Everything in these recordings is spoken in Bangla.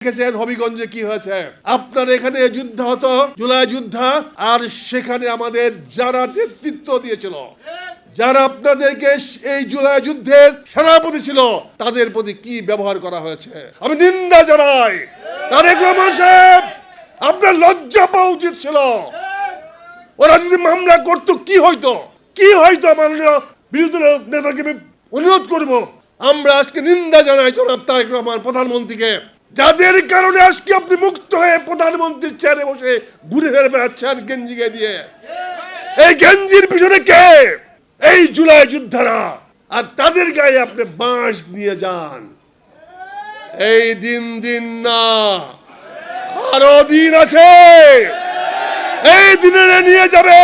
দেখেছেন হবিগঞ্জে কি হয়েছে। আপনার এখানে যুদ্ধ হতো, জুলাই যুদ্ধ, আর সেখানে আমাদের যারা নেতৃত্ব দিয়েছিল, যারা আপনাদেরকে এই জুলাই যুদ্ধের সেনাপতি ছিল, তাদের প্রতি কি ব্যবহার করা হয়েছে আমি নিন্দা জানাই। তারেক রহমান সাহেব, আপনার লজ্জা পাওয়া উচিত ছিল। ওরা যদি মামলা করতো কি হইতো, কি হইতো? মাননীয় বিরোধী নেতাকে আমি অনুরোধ করব, আমরা আজকে নিন্দা জানাই জনাব তারেক রহমান প্রধানমন্ত্রীকে, যাদের কারণে আজকে আপনি মুক্ত হয়ে প্রধানমন্ত্রীর চেয়ারে বসে ঘুরে ফিরে বেড়াচ্ছেন গেঞ্জি গায়ে দিয়ে। এই গেঞ্জির পিছনে কে? এই জুলাই যোদ্ধারা। আর তাদের গায়ে আপনি বাঁশ নিয়ে যান। এই দিন দিন না, আরো দিন আছে। এই দিনের নিয়ে যাবে,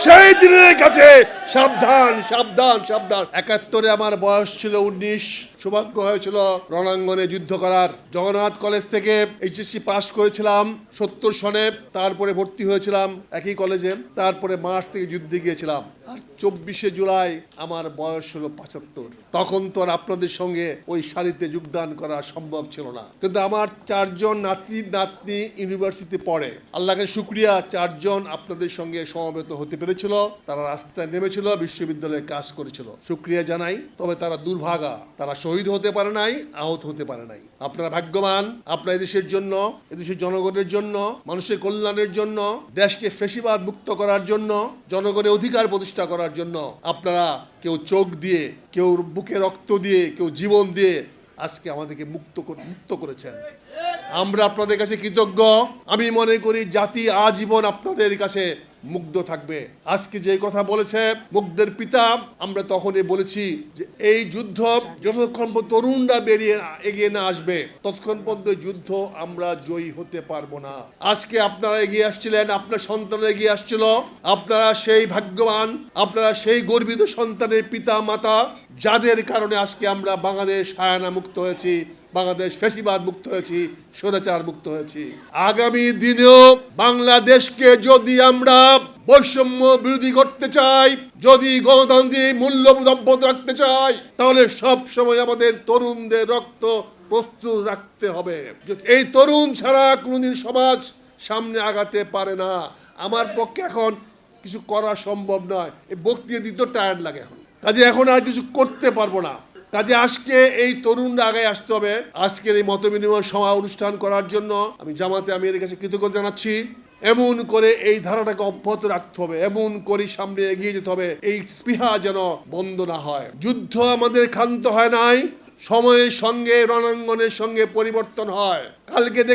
সেই দিনের কাছে সাবধান সাবধান সাবধান। 71-এ আমার বয়স ছিল 19, সৌভাগ্য হয়েছিল রণাঙ্গনে যুদ্ধ করার। জগন্নাথ কলেজ থেকে এইচএসসি পাস করেছিলাম 70 সনে, তারপরে ভর্তি হয়েছিলাম একই কলেজে, তারপরে মার্চ থেকে যুদ্ধে গিয়েছিলাম। আর 24শে জুলাই আমার বয়স হলো 75। তখন তো আর আপনাদের সঙ্গে ওই সারিতে যোগদান করা সম্ভব ছিল না, কিন্তু আমার 4 জন নাতনি ইউনিভার্সিটি পড়ে। আল্লাহকে শুকরিয়া, 4 জন আপনাদের সঙ্গে সমবেত হতে পেরেছিল। তারা রাস্তায় নেমেছিল, বিশ্ববিদ্যালয়ে কাজ করেছিল, শুকরিয়া জানাই। তবে তারা দুর্ভাগা, তারা শহীদ হতে পারে নাই, আহত হতে পারে নাই। আপনারা ভাগ্যবান। আপনার এদেশের জন্য, এদেশের জনগণের জন্য, মানুষের কল্যাণের জন্য, দেশকে ফ্যাসিবাদ মুক্ত করার জন্য, জনগণের অধিকার প্রতিষ্ঠা করার জন্য আপনারা কেউ চোখ দিয়ে, কেউ বুকে রক্ত দিয়ে, কেউ জীবন দিয়ে আজকে আমাদেরকে মুক্ত করেছেন। আমরা আপনাদের কাছে কৃতজ্ঞ। আমি মনে করি জাতি আজীবন আপনাদের কাছে মুগ্ধ থাকবে। আজকে যে কথা বলেছে মুগ্ধের পিতা, আমরা তখনই বলেছি যে এই যুদ্ধ যতক্ষণ তরুণরা এগিয়ে না আসবে, ততক্ষণ পর্যন্ত যুদ্ধ আমরা জয়ী হতে পারবো না। আজকে আপনারা এগিয়ে আসছিলেন, আপনার সন্তানরা এগিয়ে আসছিল। আপনারা সেই ভাগ্যবান, আপনারা সেই গর্বিত সন্তানের পিতা মাতা, যাদের কারণে আজকে আমরা বাংলাদেশ হায়ানা মুক্ত হয়েছি, বাংলাদেশ ফ্যাসিবাদ মুক্ত হয়েছি, স্বৈরাচার মুক্ত হয়েছি। আগামী দিনেও বাংলাদেশকে যদি আমরা বৈষম্য বিরোধী করতে চাই, যদি গণতান্ত্রিক মূল্যবোধ অব্যাহত রাখতে চাই, তাহলে সব সময় আমাদের তরুণদের রক্ত প্রস্তুত রাখতে হবে। এই তরুণ ছাড়া কোনোদিন সমাজ সামনে আগাতে পারে না। আমার পক্ষে এখন কিছু করা সম্ভব নয়। এই বক্তৃতা দিতে টায়ার্ড লাগে এখন, কাজে এখন আর কিছু করতে পারবো না। কাজে আজকে এই তরুণরা আগে আসতে হবে। আজকের এই মত বিনিময় সভা অনুষ্ঠান করার জন্য আমি জামাতে আমিরের কাছে কৃতজ্ঞতা জানাচ্ছি। এমন করে এই ধারাটাকে অব্যাহত রাখতে হবে, এমন করে সামনে এগিয়ে যেতে হবে, এই স্পৃহা যেন বন্ধ না হয়। যুদ্ধ আমাদের ক্ষান্ত হয় নাই, সময়ের সঙ্গে রণাঙ্গনের সঙ্গে পরিবর্তন হয়। কালকে